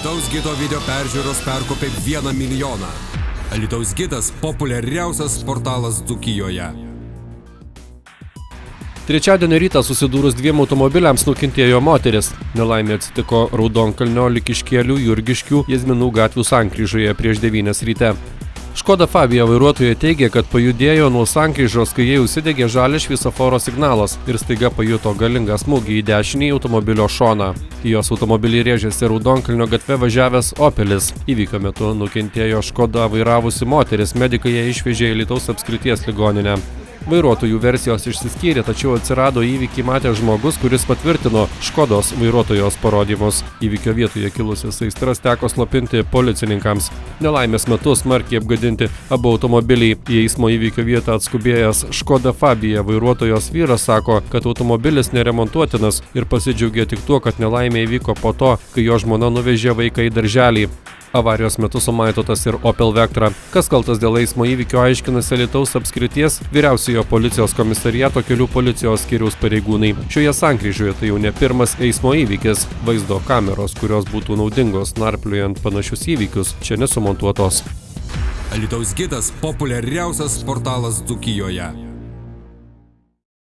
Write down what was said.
Alytaus gido video peržiūros perkopė 1 milijoną. Alytaus gidas – populiariausias portalas Dzūkijoje. Trečiadienio rytą susidūrus dviem automobiliams nukentėjo moteris. Nelaimė atsitiko Raudonkalnio, Likiškėlių, Jurgiškių, Jazminų gatvių sankryžoje prieš 9 ryte. Škoda Fabia vairuotoja teigė, kad pajudėjo nuo sankryžos, kai jai užsidegė žalias šviesoforo signalas ir staiga pajuto galingą smūgį į dešinį automobilio šoną. Į jos automobilį rėžėsi Raudonkalnio gatve važiavęs Opelis. Įvykio metu nukentėjo Škoda vairavusi moteris, medikai ją išvežė į Alytaus apskrities ligoninę. Vairuotojų versijos išsiskyrė, tačiau atsirado įvykį matęs žmogus, kuris patvirtino Škodos vairuotojos parodymus. Įvykio vietoje kilusias aistras teko slopinti policininkams. Nelaimės metu smarkiai apgadinti abu automobiliai. Į eismo įvykio vietą atskubėjęs Škoda Fabia vairuotojos vyras sako, kad automobilis neremontuotinas ir pasidžiaugė tik tuo, kad nelaimė įvyko po to, kai jo žmona nuvežė vaiką į darželį. Avarijos metu sumaitotas ir Opel Vectra. Kas kaltas dėl eismo įvykio aiškinasi Alytaus apskrities vyriausiojo policijos komisariato kelių policijos skyriaus pareigūnai. Šioje sankryžoje tai jau ne pirmas eismo įvykis. Vaizdo kameros, kurios būtų naudingos narpliojant panašius įvykius, čia nesumontuotos. Alytaus gidas – populiariausias portalas Dzūkijoje.